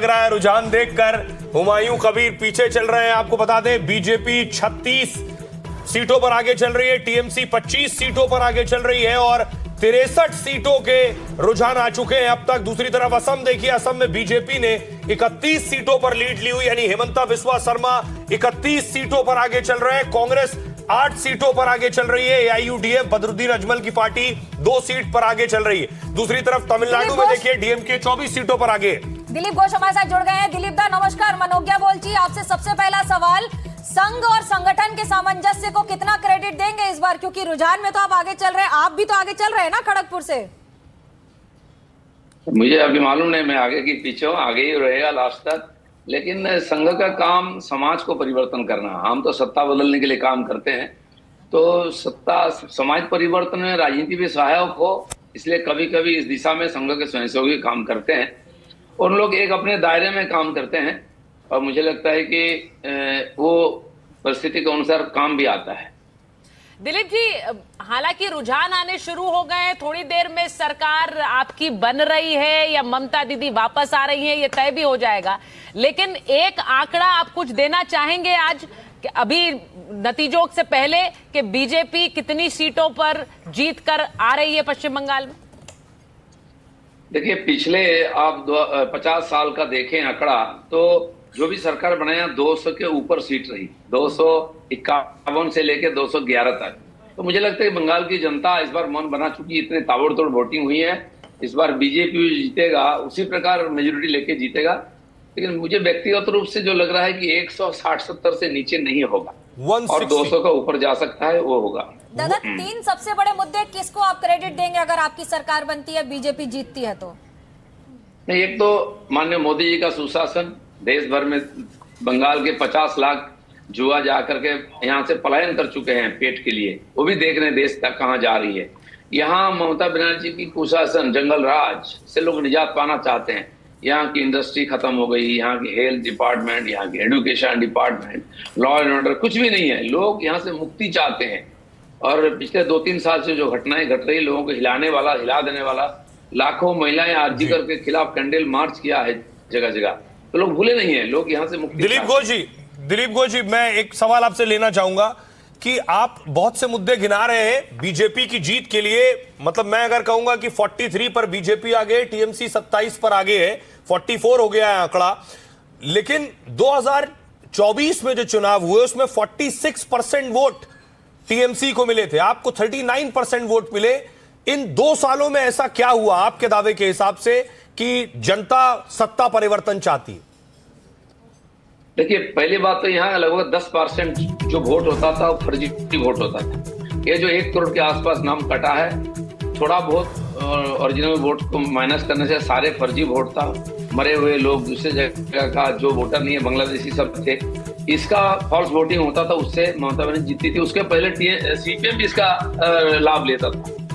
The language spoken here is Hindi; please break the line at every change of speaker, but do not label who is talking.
लग रहा है रुझान देखकर हुमायूं कबीर पीछे चल रहे हैं। आपको बता दें बीजेपी 36 सीटों पर आगे चल रही है, टीएमसी 25 सीटों पर आगे चल रही है और 63 सीटों के रुझान आ चुके हैं अब तक। दूसरी तरफ असम देखिए, असम में बीजेपी ने 31 सीटों पर लीड ली हुई, यानी हेमंता बिस्वा शर्मा 31 सीटों पर आगे चल रहे हैं। कांग्रेस 8 सीटों पर आगे चल रही है। एआईयूडीएफ बदरुद्दीन अजमल की पार्टी 2 सीट पर आगे चल रही है। दूसरी तरफ तमिलनाडु में देखिए डीएमके 24 सीटों पर आगे।
दिलीप घोष हमारे साथ जुड़ गए हैं। दिलीप दा नमस्कार। मनोज्ञा बोलची, आपसे सबसे पहला सवाल, संघ और संगठन के सामंजस्य को कितना क्रेडिट देंगे इस बार, क्योंकि रुझान में तो आप आगे चल रहे हैं, आप भी तो आगे चल रहे हैं ना खड़गपुर से।
मुझे अभी मालूम नहीं, मैं आगे की पीछे हूँ, आगे ही रहेगा लास्ट तक। लेकिन संघ का काम समाज को परिवर्तन करना, हम तो सत्ता बदलने के लिए काम करते हैं, तो सत्ता समाज परिवर्तन में राजनीति भी सहायक हो, इसलिए कभी कभी इस दिशा में संघ के स्वयंसेवक काम करते हैं। उन लोग एक अपने दायरे में काम करते हैं और मुझे लगता है कि वो परिस्थिति के अनुसार काम भी आता है।
दिलीप जी, हालांकि रुझान आने शुरू हो गए हैं, थोड़ी देर में सरकार आपकी बन रही है या ममता दीदी वापस आ रही है ये तय भी हो जाएगा, लेकिन एक आंकड़ा आप कुछ देना चाहेंगे आज अभी नतीजों से पहले कि बीजेपी कितनी सीटों पर जीत कर आ रही है पश्चिम बंगाल में?
देखिए, पिछले आप 50 साल का देखें आंकड़ा, तो जो भी सरकार बनाया 200 के ऊपर सीट रही, 251 से लेकर 211 तक। तो मुझे लगता है कि बंगाल की जनता इस बार मन बना चुकी है, इतने ताबड़तोड़ वोटिंग हुई है, इस बार बीजेपी जीतेगा, उसी प्रकार मेजोरिटी लेके जीतेगा। लेकिन मुझे व्यक्तिगत रूप से जो लग रहा है कि 160-70 से नीचे नहीं होगा और 200 का ऊपर जा सकता है, वो होगा।
दादा, 3 सबसे बड़े मुद्दे किसको आप क्रेडिट देंगे अगर आपकी सरकार बनती है, बीजेपी जीतती है तो?
नहीं, एक तो माननीय मोदी जी का सुशासन, देश भर में बंगाल के 50 लाख जुआ जा करके यहाँ से पलायन कर चुके हैं पेट के लिए, वो भी देख रहे हैं देश तक कहाँ जा रही है। यहाँ ममता बनर्जी की कुशासन, जंगल राज से लोग निजात पाना चाहते हैं। यहाँ की इंडस्ट्री खत्म हो गई, यहाँ की हेल्थ डिपार्टमेंट, यहाँ की education department, law and order कुछ भी नहीं है। लोग यहाँ से मुक्ति चाहते हैं और पिछले 2-3 साल से जो घटनाएं घट रही, लोगों को हिलाने वाला, हिला देने वाला, लाखों महिलाएं आरजी के खिलाफ कैंडल मार्च किया है जगह जगह, तो लोग भूले नहीं है, लोग यहाँ से मुक्ति।
दिलीप घोष जी, मैं एक सवाल आपसे लेना चाहूंगा कि आप बहुत से मुद्दे गिना रहे हैं बीजेपी की जीत के लिए। मतलब मैं अगर कहूंगा कि 43 पर बीजेपी आगे, टीएमसी 27 पर आगे है, 44 हो गया है आंकड़ा। लेकिन 2024 में जो चुनाव हुए उसमें 46% वोट टीएमसी को मिले थे, आपको 39% वोट मिले। इन 2 सालों में ऐसा क्या हुआ आपके दावे के हिसाब से कि जनता सत्ता परिवर्तन चाहती है?
देखिए, पहली बात तो यहाँ लगभग 10% जो वोट होता था वो फर्जी वोट होता था। ये जो 1 करोड़ के आसपास नाम कटा है, थोड़ा बहुत ओरिजिनल वोट को माइनस करने से सारे फर्जी वोट था। मरे हुए लोग, दूसरे जगह का जो वोटर नहीं है, बांग्लादेशी सब थे, इसका फॉल्स वोटिंग होता था, उससे ममता बनर्जी जीतती थी। उसके पहले सीपीएम भी इसका लाभ लेता था।